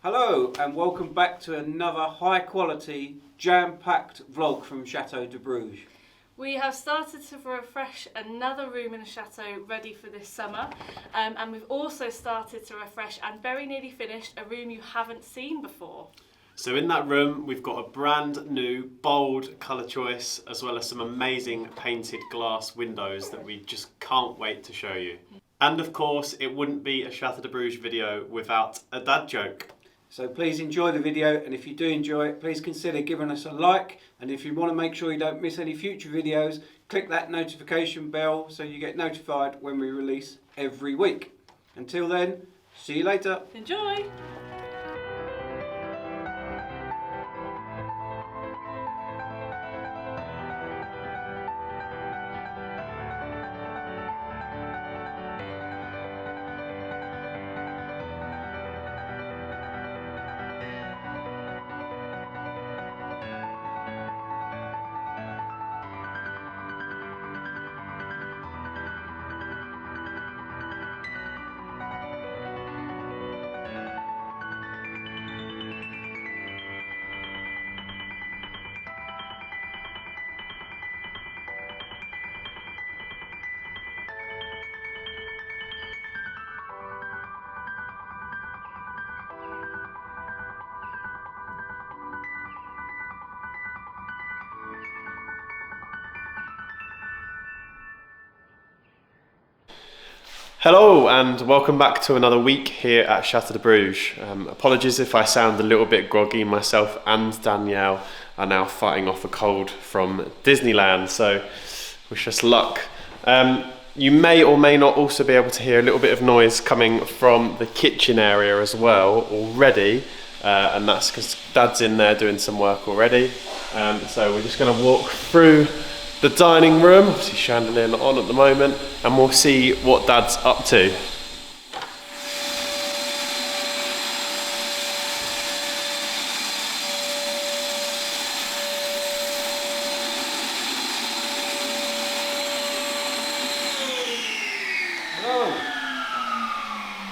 Hello and welcome back to another high quality jam-packed vlog from Chateau de Bruges. We have started to refresh another room in the chateau ready for this summer, and we've also started to refresh and very nearly finished a room you haven't seen before. So in that room we've got a brand new bold colour choice as well as some amazing painted glass windows that we just can't wait to show you. And of course it wouldn't be a Chateau de Bruges video without a dad joke. So please enjoy the video, and if you do enjoy it, please consider giving us a like, and if you want to make sure you don't miss any future videos, click that notification bell so you get notified when we release every week. Until then, see you later. Enjoy! Hello and welcome back to another week here at Chateau de Bruges. Apologies if I sound a little bit groggy. Myself and Danielle are now fighting off a cold from Disneyland, so wish us luck. You may or may not also be able to hear a little bit of noise coming from the kitchen area as well already, and that's because Dad's in there doing some work already. So we're just going to walk through the dining room, obviously chandelier not on at the moment, and we'll see what Dad's up to.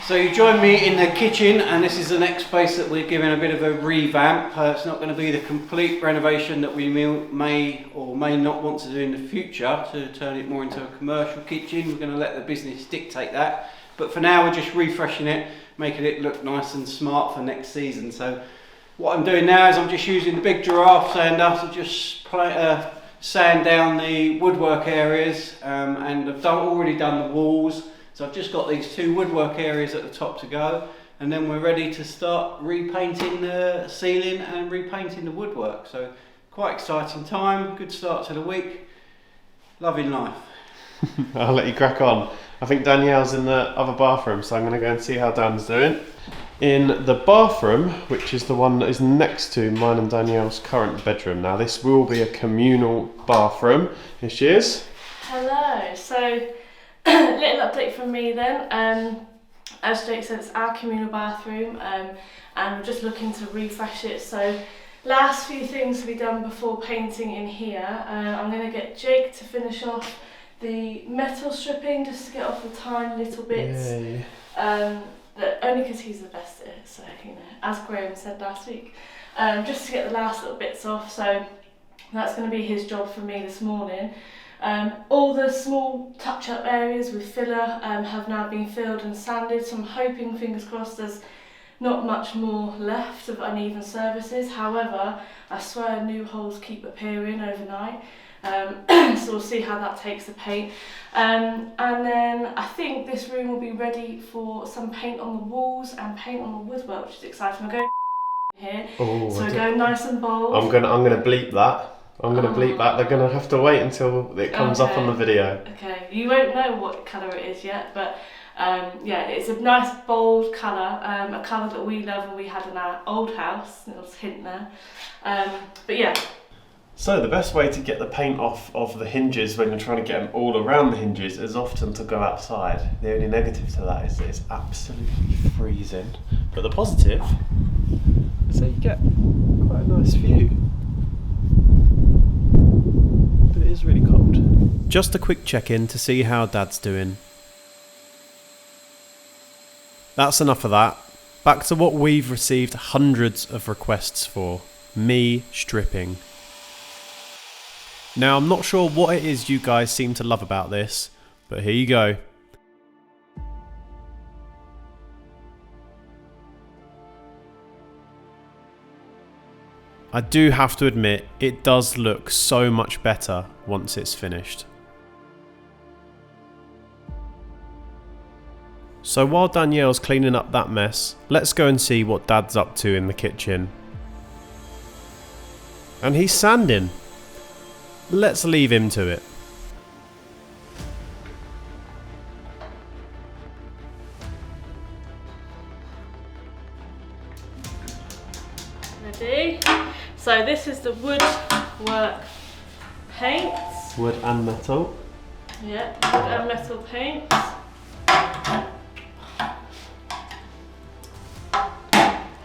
So you join me in the kitchen, and this is the next space that we're giving a bit of a revamp. It's not going to be the complete renovation that we may or may not want to do in the future to turn it more into a commercial kitchen. We're going to let the business dictate that. But for now we're just refreshing it, making it look nice and smart for next season. So what I'm doing now is I'm just using the big giraffe sander to just sand down the woodwork areas, and I've already done the walls. So I've just got these two woodwork areas at the top to go, and then we're ready to start repainting the ceiling and repainting the woodwork. So quite exciting time, good start to the week, loving life. I'll let you crack on. I think Danielle's in the other bathroom, so I'm going to go and see how Dan's doing. In the bathroom, which is the one that is next to mine and Danielle's current bedroom. Now this will be a communal bathroom. Here she is. Hello, so little update from me then. As Jake said, it's our communal bathroom, and we're just looking to refresh it. So last few things to be done before painting in here. I'm going to get Jake to finish off the metal stripping just to get off the tiny little bits. Only because he's the best at it, so you know, as Graham said last week, just to get the last little bits off. So that's going to be his job for me this morning. All the small touch-up areas with filler have now been filled and sanded, so I'm hoping, fingers crossed, there's not much more left of uneven surfaces. However, I swear new holes keep appearing overnight, so we'll see how that takes the paint. And then I think this room will be ready for some paint on the walls and paint on the woodwork, which is exciting. We're going here, so we're going nice and bold. I'm gonna bleep that. I'm going to bleep that. They're going to have to wait until it comes up on the video. Okay, you won't know what colour it is yet, but yeah, it's a nice bold colour, a colour that we love and we had in our old house. Little hint there. But yeah. So the best way to get the paint off of the hinges when you're trying to get them all around the hinges is often to go outside. The only negative to that is that it's absolutely freezing. But the positive is that you get quite a nice view. But it is really cold. Just a quick check-in to see how Dad's doing. That's enough of that. back to what we've received hundreds of requests for, me stripping. Now, I'm not sure what it is you guys seem to love about this, but here you go. I do have to admit, it does look so much better once it's finished. So while Danielle's cleaning up that mess, let's go and see what Dad's up to in the kitchen. And he's sanding. Let's leave him to it. Ready? So this is the Woodwork paint. Wood and metal. Yeah, wood and metal paint.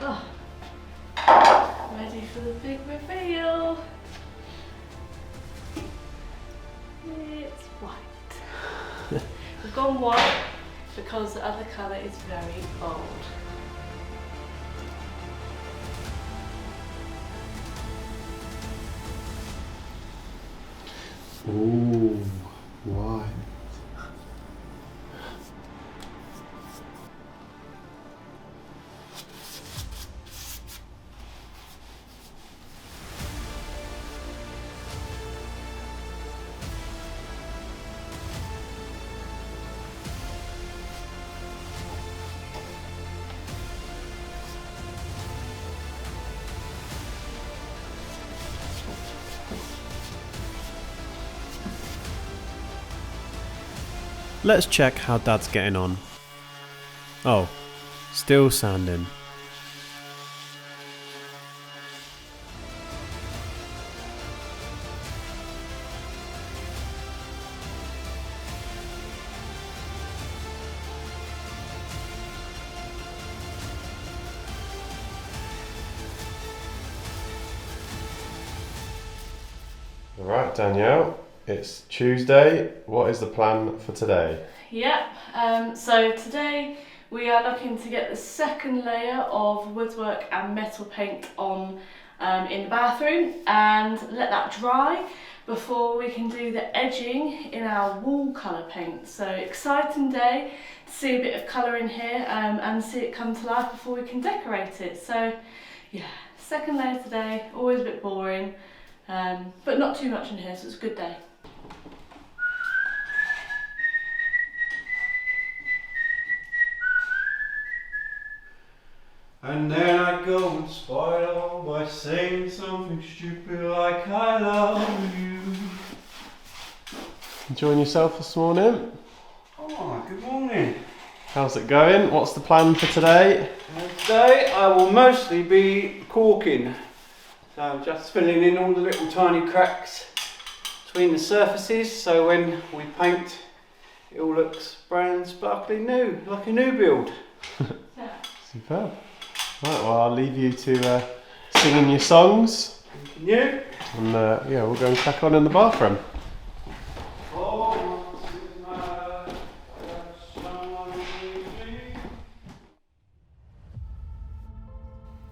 Oh. Ready for the big reveal. It's white. We've gone white because the other colour is very bold. Ooh, white. Let's check how Dad's getting on. Oh, still sanding. Alright, Danielle. It's Tuesday. What is the plan for today? Yep, so today we are looking to get the second layer of woodwork and metal paint on in the bathroom and let that dry before we can do the edging in our wall colour paint. So exciting day to see a bit of colour in here and see it come to life before we can decorate it. So yeah, second layer today, always a bit boring, but not too much in here, so it's a good day. And then I go and spoil it all by saying something stupid like I love you. Enjoying yourself this morning? Oh, good morning. How's it going? What's the plan for today? Today I will mostly be caulking. So I'm just filling in all the little tiny cracks between the surfaces, so when we paint it all looks brand sparkly new, like a new build. Superb. Right, well I'll leave you to singing your songs. Yeah. And yeah, we'll go and crack on in the bathroom.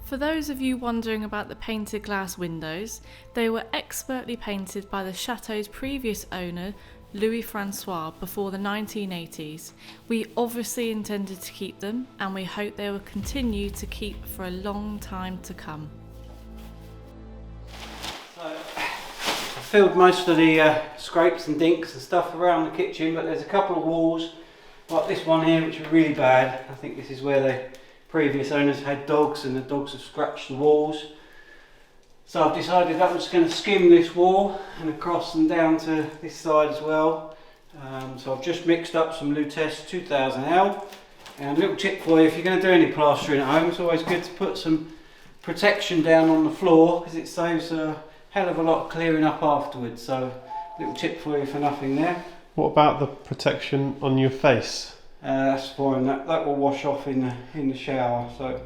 For those of you wondering about the painted glass windows, they were expertly painted by the chateau's previous owner, Louis Francois, before the 1980s. We obviously intended to keep them, and we hope they will continue to keep for a long time to come. So, I filled most of the scrapes and dinks and stuff around the kitchen, but there's a couple of walls, like this one here, which are really bad. I think this is where the previous owners had dogs and the dogs have scratched the walls. So I've decided that I'm just going to skim this wall and across and down to this side as well. So I've just mixed up some Lutece 2000L. And a little tip for you, if you're going to do any plastering at home, it's always good to put some protection down on the floor because it saves a hell of a lot of clearing up afterwards. So little tip for you for nothing there. What about the protection on your face? That's fine, that will wash off in the shower. So.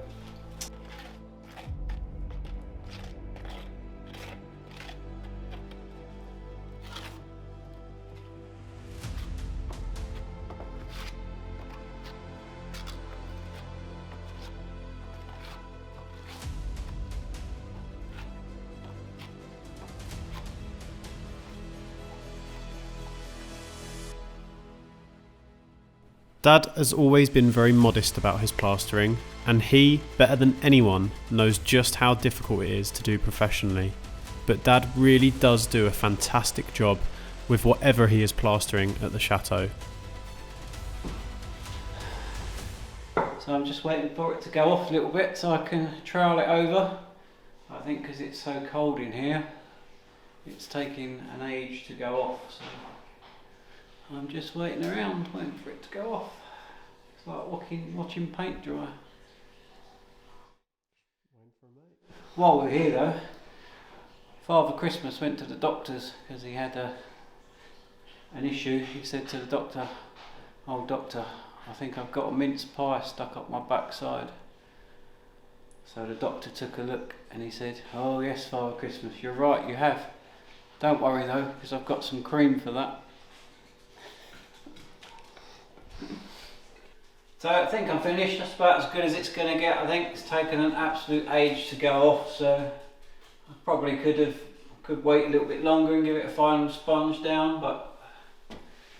Dad has always been very modest about his plastering, and he, better than anyone, knows just how difficult it is to do professionally. But Dad really does do a fantastic job with whatever he is plastering at the chateau. So I'm just waiting for it to go off a little bit so I can trowel it over. I think because it's so cold in here, it's taking an age to go off. So I'm just waiting around, waiting for it to go off. It's like watching paint dry. While we're here though, Father Christmas went to the doctor's because he had an issue. He said to the doctor, "Oh doctor, I think I've got a mince pie stuck up my backside." So the doctor took a look and he said, "Oh yes, Father Christmas, you're right, you have. Don't worry though, because I've got some cream for that." So I think I'm finished. That's about as good as it's going to get. I think it's taken an absolute age to go off, so I probably could wait a little bit longer and give it a final sponge down, but the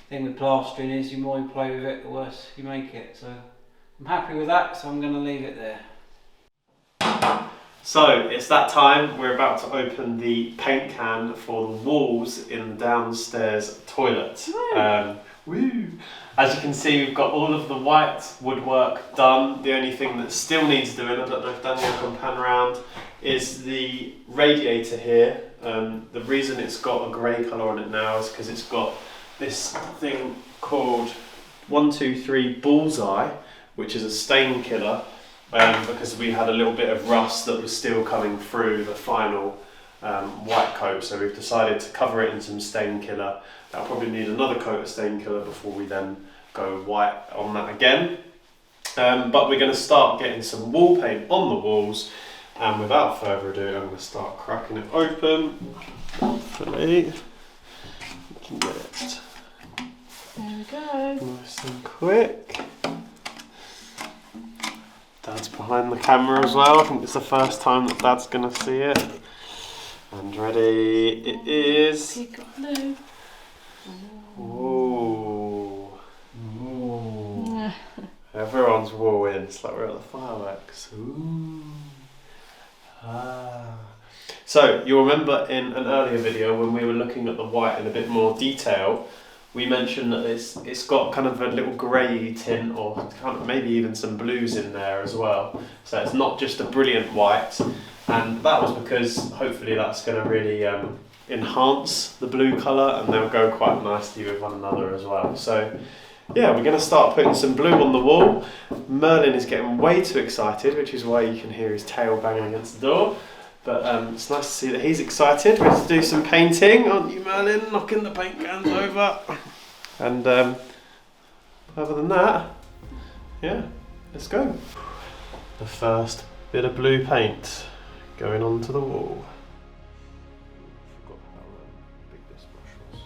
thing with plastering is the more you play with it, the worse you make it. So I'm happy with that, so I'm going to leave it there. So it's that time. We're about to open the paint can for the walls in the downstairs toilet. Woo! As you can see, we've got all of the white woodwork done. The only thing that still needs doing, I don't know if Daniel can pan around, is the radiator here. The reason it's got a grey colour on it now is because it's got this thing called 123 Bullseye, which is a stain killer, because we had a little bit of rust that was still coming through the final white coat, so we've decided to cover it in some stain killer. That'll probably need another coat of stain killer before we then go white on that again. But we're going to start getting some wall paint on the walls, and without further ado I'm going to start cracking it open. Hopefully we can get it There we go. nice and quick. Dad's behind the camera as well. I think it's the first time that Dad's going to see it. And ready it is. Pink blue. Ooh. Ooh. Everyone's wooing. It's like we're at the fireworks. Ooh. Ah. So you'll remember in an earlier video when we were looking at the white in a bit more detail, we mentioned that it's got kind of a little grey tint, or kind of maybe even some blues in there as well. So it's not just a brilliant white, and that was because hopefully that's going to really enhance the blue colour, and they'll go quite nicely with one another as well. So yeah, we're going to start putting some blue on the wall. Merlin is getting way too excited, which is why you can hear his tail banging against the door. But it's nice to see that he's excited. We're going to do some painting, aren't you, Merlin? Knocking the paint cans over. And other than that, yeah, let's go. The first bit of blue paint going onto the wall. Forgot how big this brush was.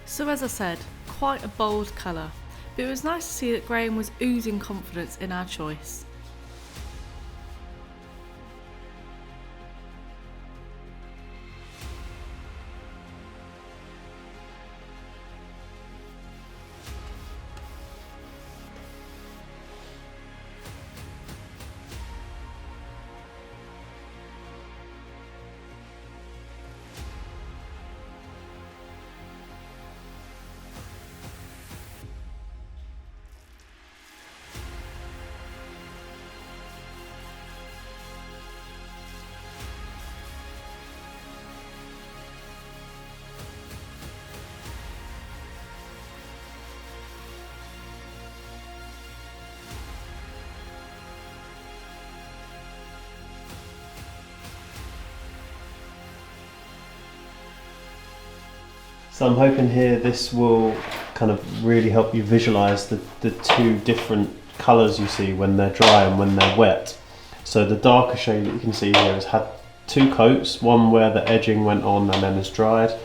So as I said, quite a bold colour, but it was nice to see that Graham was oozing confidence in our choice. So I'm hoping here this will kind of really help you visualise the two different colours you see when they're dry and when they're wet. So the darker shade that you can see here has had two coats, one where the edging went on and then has dried,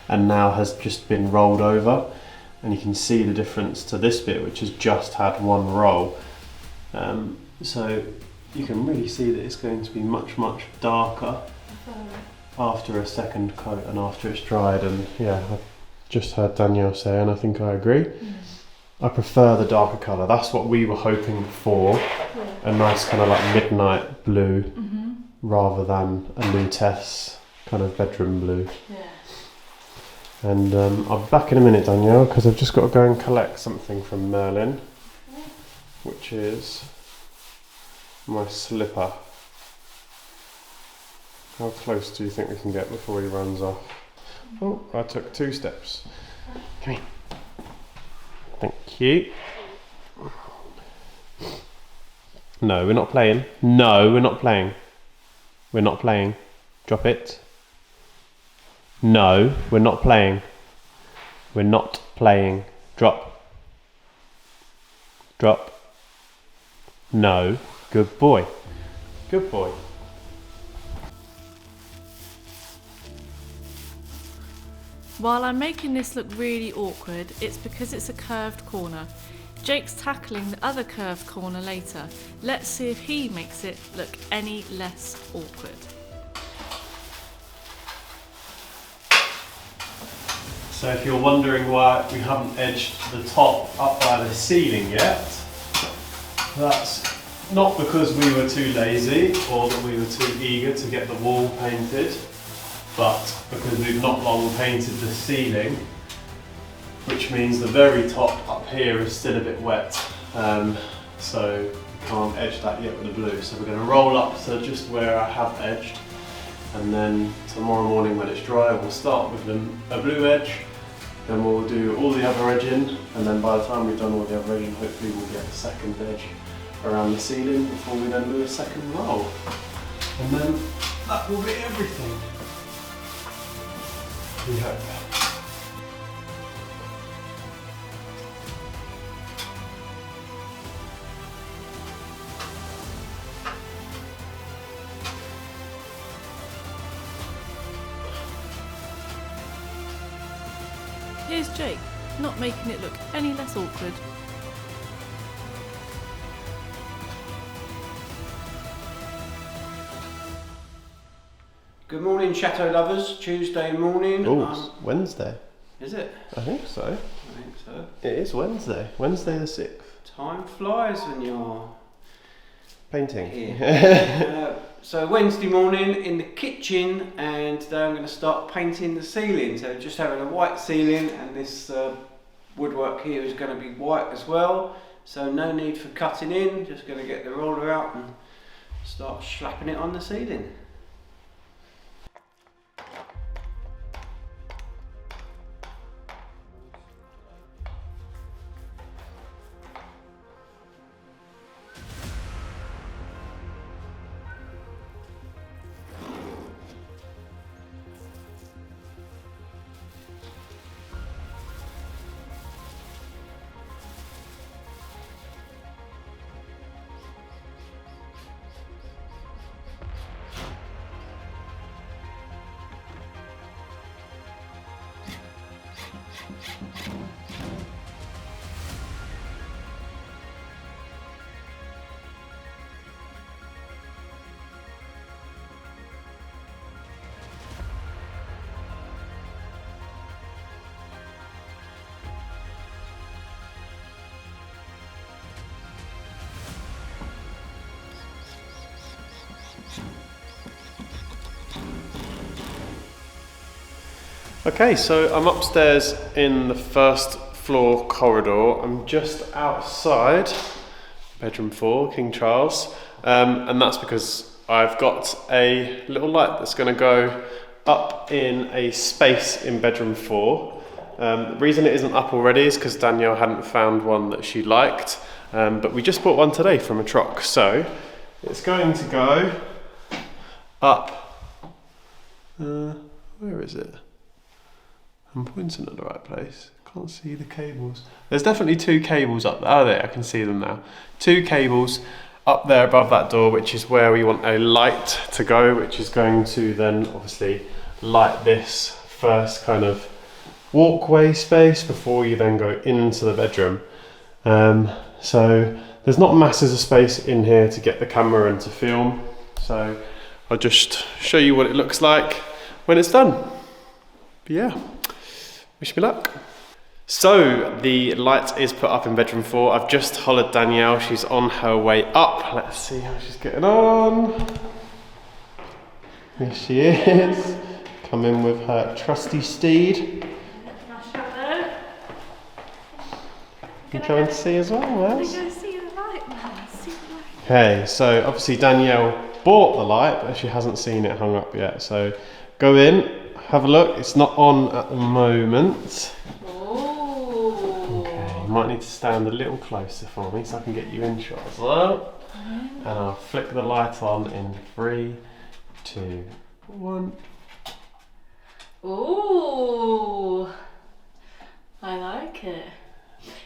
and now has just been rolled over, and you can see the difference to this bit, which has just had one roll. So you can really see that it's going to be much darker after a second coat and after it's dried. And yeah, I've just heard Danielle say, and I think I agree. I prefer the darker colour. That's what we were hoping for, a nice kind of like midnight blue rather than a Lutece kind of bedroom blue. Yeah. And I'll be back in a minute, Danielle, because I've just got to go and collect something from Merlin, which is my slipper. How close do you think we can get before he runs off? Oh, I took 2 steps. Come here. Thank you. No, we're not playing. No, we're not playing. We're not playing. Drop it. No, we're not playing. We're not playing. Drop. Drop. No. Good boy. Good boy. While I'm making this look really awkward, it's because it's a curved corner. Jake's tackling the other curved corner later. Let's see if he makes it look any less awkward. So if you're wondering why we haven't edged the top up by the ceiling yet, that's not because we were too lazy or that we were too eager to get the wall painted, but because we've not long painted the ceiling, which means the very top up here is still a bit wet, so we can't edge that yet with the blue. So we're going to roll up to just where I have edged, and then tomorrow morning when it's dry we'll start with a blue edge, then we'll do all the other edging, and then by the time we've done all the other edging, hopefully we'll get a second edge around the ceiling before we then do a second roll. And then that will be everything. We hope. Here's Jake, not making it look any less awkward. Good morning, Chateau lovers. Tuesday morning. Oh, it's Wednesday. Is it? I think so. I think so. It is Wednesday. Wednesday the 6th. Time flies when you're Painting. here. So Wednesday morning in the kitchen, and today I'm going to start painting the ceiling. So just having a white ceiling, and this woodwork here is going to be white as well. So no need for cutting in, just going to get the roller out and start slapping it on the ceiling. Okay, so I'm upstairs in the first floor corridor. I'm just outside bedroom 4, King Charles, and that's because I've got a little light that's going to go up in a space in bedroom 4. The reason it isn't up already is because Danielle hadn't found one that she liked, but we just bought one today from a troc, so it's going to go up. Where is it? I'm pointing at the right place. Can't see the cables. There's definitely 2 cables up there. Oh, there, I can see them now. 2 cables up there above that door, which is where we want a light to go, which is going to then obviously light this first kind of walkway space before you then go into the bedroom. So there's not masses of space in here to get the camera and to film. So I'll just show you what it looks like when it's done. But yeah, wish me luck. So the light is put up in bedroom 4. I've just hollered Danielle, she's on her way up. Let's see how she's getting on. Here she is, come in with her trusty steed. You trying to see as well, Wes? Okay, so obviously Danielle bought the light, but she hasn't seen it hung up yet. So go in, have a look. It's not on at the moment. Okay, you might need to stand a little closer for me so I can get you in shot as well. And I'll flick the light on in 3, 2, 1. Ooh, I like it.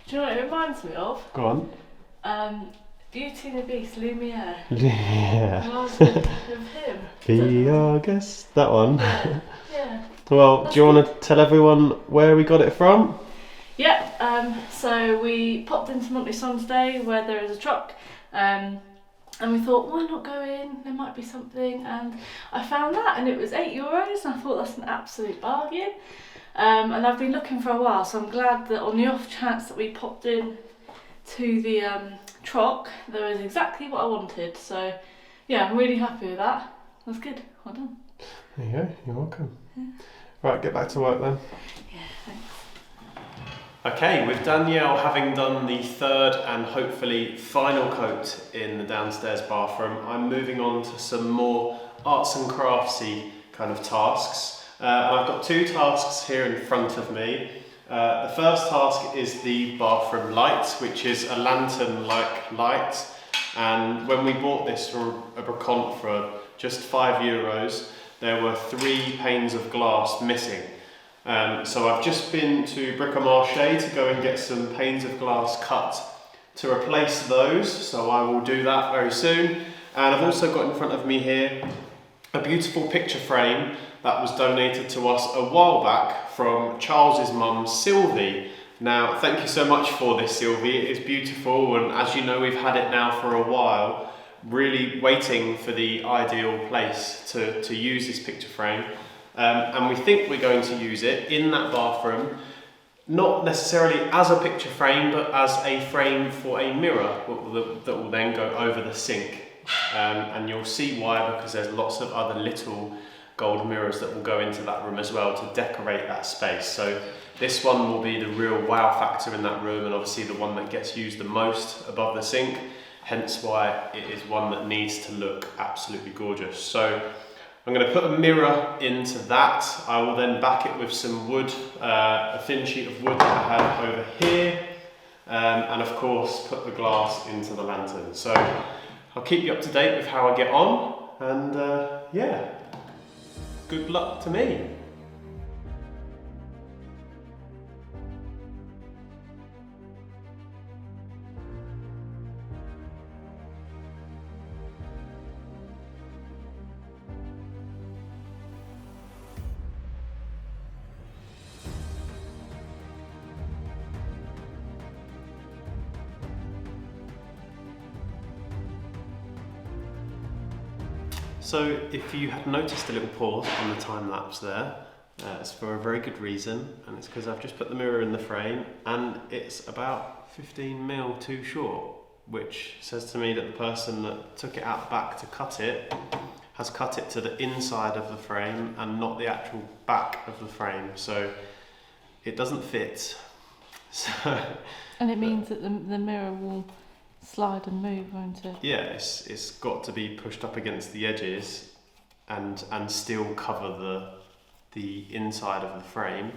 Do you know what it reminds me of? Go on. Beauty and the Beast, Lumiere. Yeah. Reminds me of him. Be our guest, that one. Yeah. Well, do you want to tell everyone where we got it from? Yep, so we popped into Montesson today where there is a truck, and we thought, why not go in, there might be something, and I found that and it was €8 and I thought that's an absolute bargain. And I've been looking for a while, so I'm glad that on the off chance that we popped in to the truck, there was exactly what I wanted. So yeah, I'm really happy with that. That's good, well done. There you go, you're welcome. Yeah. Right, get back to work then. Yeah, thanks. Okay, with Danielle having done the 3rd and hopefully final coat in the downstairs bathroom, I'm moving on to some more arts and craftsy kind of tasks. And I've got 2 tasks here in front of me. The first task is the bathroom light, which is a lantern-like light. And when we bought this from a brocante for just €5, there were 3 panes of glass missing. So I've just been to Bric-a-Marché to go and get some panes of glass cut to replace those. So I will do that very soon. And I've also got in front of me here a beautiful picture frame that was donated to us a while back from Charles's mum, Sylvie. Now, thank you so much for this, Sylvie. It is beautiful, and as you know, we've had it now for a while, really waiting for the ideal place to use this picture frame. And we think we're going to use it in that bathroom, not necessarily as a picture frame, but as a frame for a mirror that will then go over the sink. And you'll see why, because there's lots of other little gold mirrors that will go into that room as well to decorate that space. So this one will be the real wow factor in that room, and obviously the one that gets used the most above the sink, hence why it is one that needs to look absolutely gorgeous. So I'm going to put a mirror into that. I will then back it with some wood, a thin sheet of wood that I have over here, and of course put the glass into the lantern. So I'll keep you up to date with how I get on, and yeah, good luck to me. So if you had noticed a little pause on the time lapse there, it's for a very good reason, and it's because I've just put the mirror in the frame and it's about 15mm too short, which says to me that the person that took it out the back to cut it has cut it to the inside of the frame and not the actual back of the frame, so it doesn't fit. So, and it means that the mirror will slide and move, won't it? Yeah, it's got to be pushed up against the edges and still cover the inside of the frame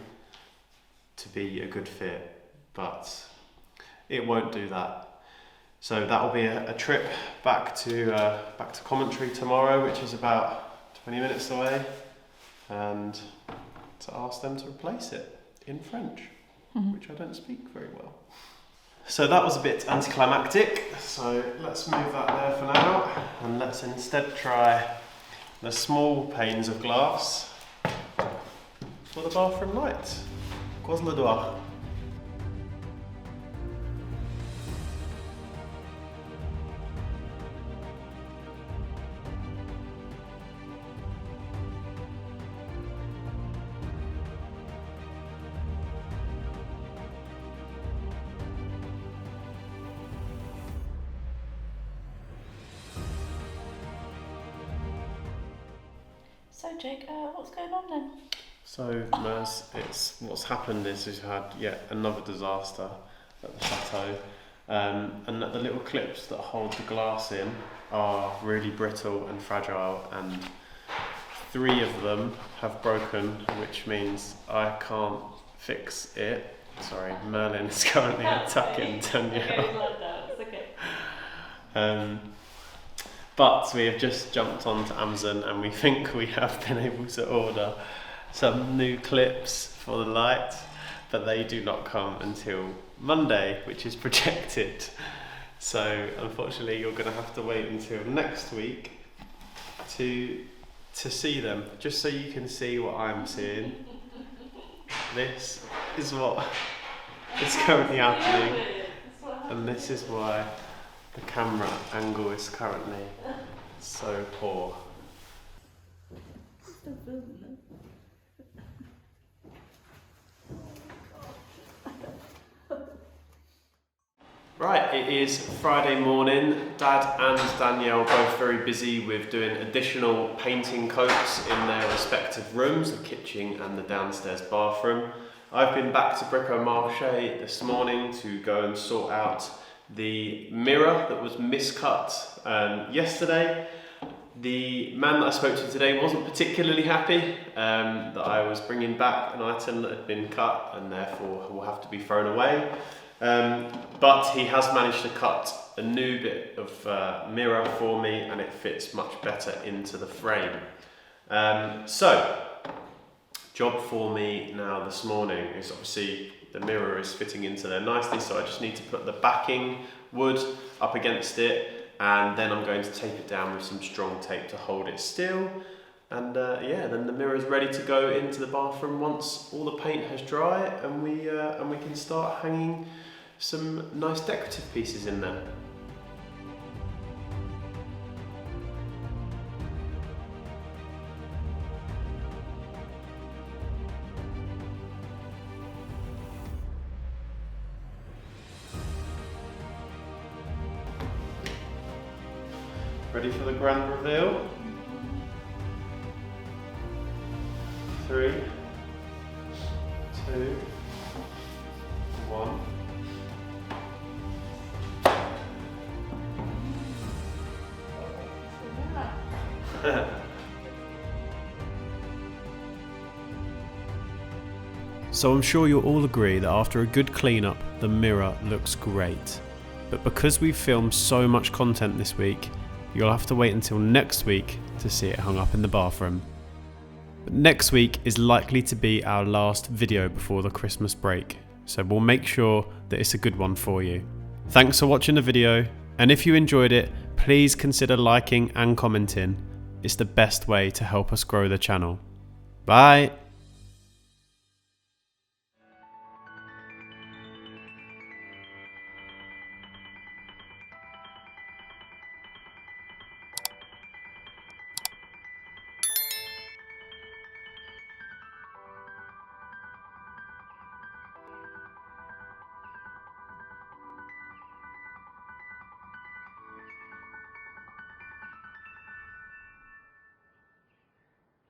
to be a good fit, but it won't do that. So that will be a trip back to commentary tomorrow, which is about 20 minutes away, and to ask them to replace it in French, which I don't speak very well. So that was a bit anticlimactic, so let's move that there for now, and let's instead try the small panes of glass for the bathroom light. Croise le doigt. So Jake, what's going on then? So, Mers, what's happened is we've had yet another disaster at the chateau, and that the little clips that hold the glass in are really brittle and fragile, and 3 of them have broken, which means I can't fix it. Sorry, Merlin is currently attacking Danielle. But we have just jumped onto Amazon and we think we have been able to order some new clips for the light, but they do not come until Monday, which is projected. So unfortunately you're going to have to wait until next week to see them, just so you can see what I'm seeing. This is what is currently happening, and this is why the camera angle is currently so poor. Right, it is Friday morning. Dad and Danielle are both very busy with doing additional painting coats in their respective rooms, the kitchen and the downstairs bathroom. I've been back to Brico-Marché this morning to go and sort out the mirror that was miscut yesterday. The man that I spoke to today wasn't particularly happy that I was bringing back an item that had been cut and therefore will have to be thrown away. But he has managed to cut a new bit of mirror for me, and it fits much better into the frame. So, job for me now this morning is obviously the mirror is fitting into there nicely, so I just need to put the backing wood up against it, and then I'm going to tape it down with some strong tape to hold it still. And yeah, then the mirror is ready to go into the bathroom once all the paint has dried, and we can start hanging some nice decorative pieces in there. Ready for the grand reveal? 3, 2, 1. So I'm sure you'll all agree that after a good clean-up, the mirror looks great. But because we've filmed so much content this week, you'll have to wait until next week to see it hung up in the bathroom. But next week is likely to be our last video before the Christmas break, so we'll make sure that it's a good one for you. Thanks for watching the video, and if you enjoyed it, please consider liking and commenting. It's the best way to help us grow the channel. Bye!